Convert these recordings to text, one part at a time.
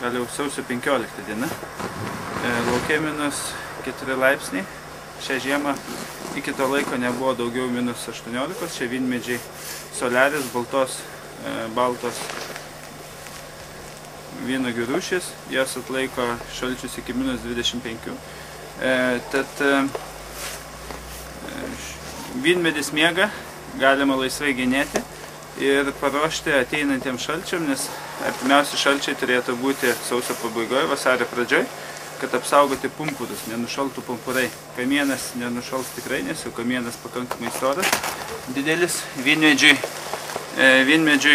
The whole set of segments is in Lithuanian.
gal jau sausio 15 diena. Lauke -4 laipsniai. Šią žiemą iki to laiko nebuvo daugiau -18. Čia vynmedžiai Solaris, baltos vynuogių rūšis. Jos atlaiko šalčius iki -25. Tad vynmedis miega, galima laisvai genėti ir paruošti ateinantiems šalčiam, nes artimiausi šalčiai turėtų būti sausio pabaigoje, vasario pradžioj, kad apsaugoti pumpurus, nenušaltų pumpurai. Kamienas nenušals tikrai, nes jau kamienas pakankamai storas. Didelis vynmedžiui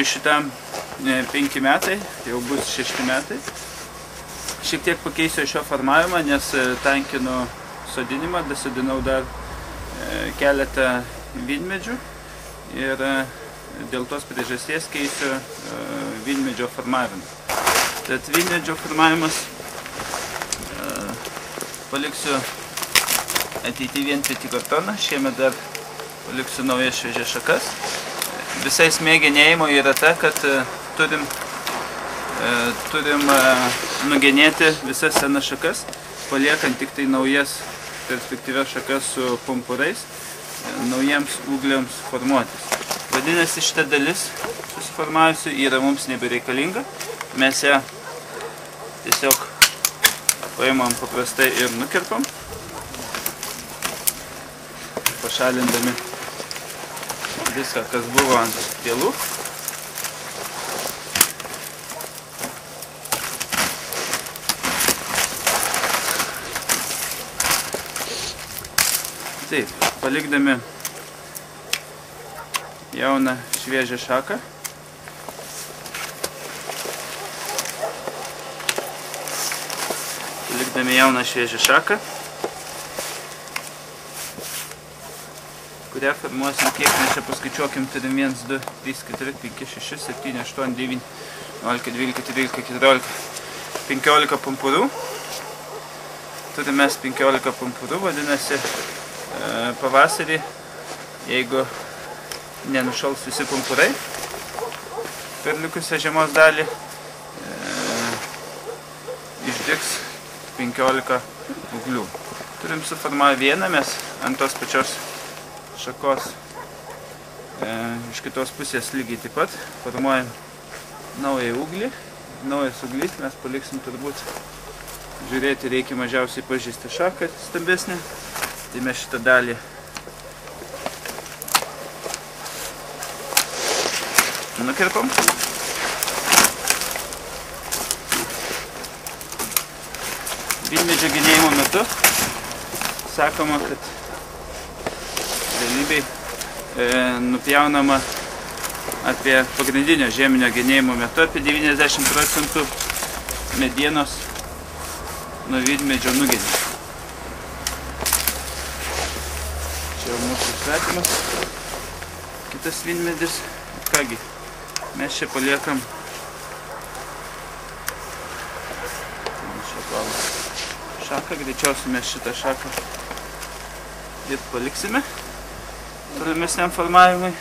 šitam 5 metai, jau bus 6 metai. Šiek tiek pakeisiu šio formavimą, nes tankinu sodinimą, dasodinau dar keletą vynmedžių ir dėl tos priežasties keisiu vynmedžio formavimą. Tad vynmedžio formavimas paliksiu ateityje vienpėtį kartoną, šiemet dar paliksiu naujas šviežias šakas. Visa esmė genėjimo yra ta, kad turim nugenėti visas senas šakas, paliekant tik tai naujas perspektyvias šakas su pumpurais, naujiems ūgliams formuotis. Vadinasi, šita dalis susiformavusi yra mums nebereikalinga. Mes ją tiesiog paimam paprastai ir nukirpam, pašalindami viską, kas buvo ant pielų. Taip, palikdami jauną šviežią šaką. Kurią formuosim, kiek mes čia paskaičiuokim, turim 1, 2, 3, 4, 5, 6, 7, 8, 9, 11, 12, 13, 14, 15 pumpurų. Turim mes 15 pumpurų, vadinasi, pavasarį, jeigu nenušals visi pumpurai per likusią žiemos dalį, išdygs 15 ūglių. Turim suformavę vieną, mes ant tos pačios šakos iš kitos pusės lygiai taip pat formuojam naują ūglį. Naujas ūglys mes paliksim turbūt, žiūrėti reikia mažiausiai pažįsti šaką stambesnę. Tai mes šitą dalį nukirpam. Vynmedžio genėjimo metu sakoma, kad realybėj nupjaunama apie pagrindinio žieminio genėjimo metu apie 90% medienos nuo vynmedžio nugenė. Čia jau mūsų svetimas kitas vynmedis. Kągi, mes čia paliekam šaką, greičiausiai mes šitą šaką ir paliksime tolimesniam formavimui.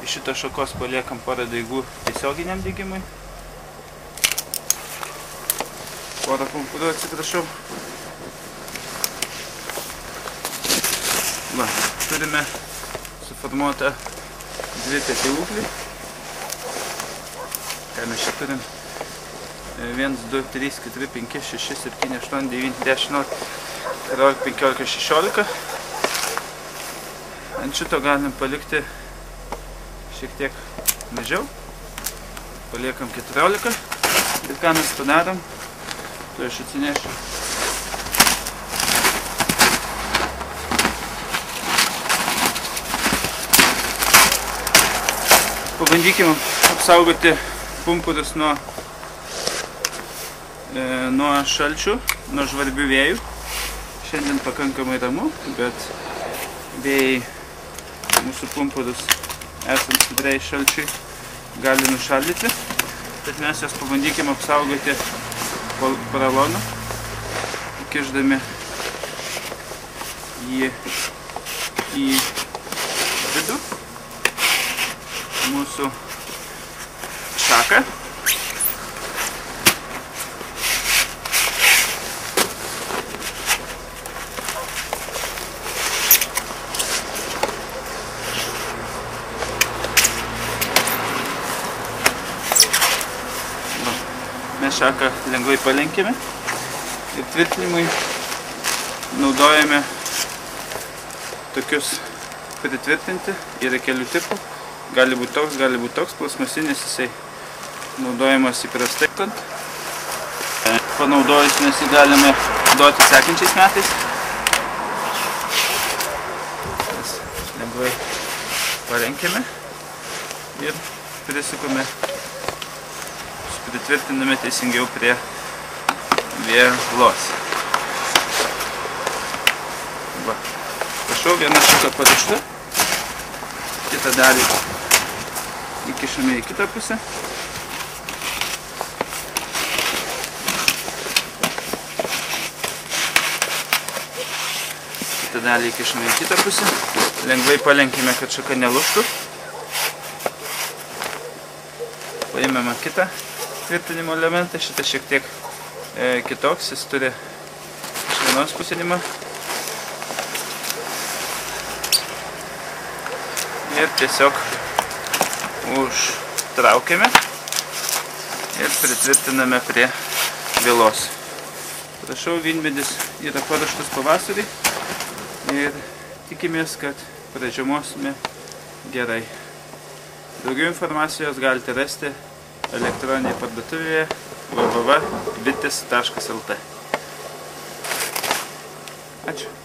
Iš šito šakos paliekam porą daigų tiesioginiam degimui. Porą pumpurų, atsiprašau. Va, turime suformuotą dvipėtį ūglį. Ką mes čia turim? 1, 2, 3, 4, 5, 6, 7, 8, 9, 10, 11, 15, 16. Ant šito galim palikti šiek tiek mažiau. Paliekam 14. Ir ką mes padarom? Tu aš atsinešiu. Pabandykime apsaugoti pumpurus nuo šalčių, nuo žvarbių vėjų. Šiandien pakankamai ramu, bet vėjai mūsų pumpurus esant stipriai šalčiui gali nušaldyti. Tad mes jas pabandykime apsaugoti poralonu, įkišdami jį į vidų mūsų šaką. mes šaką lengvai palenkėme ir tvirtinimui naudojame tokius pritvirtinti. Yra kelių tipų, gali būti toks, plasmasinis jisai naudojamas įprastai. Panaudojus mes jį galime duoti sekančiais metais. Mes lengvai parenkėme ir prisukome, pritvirtiname teisingiau prie vielos. Va. Prašau, vieną šaką parišta, kitą dalį įkišame į kitą pusę. Kitą dalį įkišame į kitą pusę. Lengvai palenkime, kad šaka nelūžtų. Paėmėme kitą tvirtinimo elementą, šitas šiek tiek kitoks, jis turi iš vienos pusėlimą. Ir tiesiog užtraukiame ir pritvirtiname prie vielos. Prašau, vynmedis yra paruoštas pavasarį ir tikimės, kad pražiemosime gerai. Daugiau informacijos galite rasti elektroninėje parduotuvėje www.vitis.lt. Ačiū.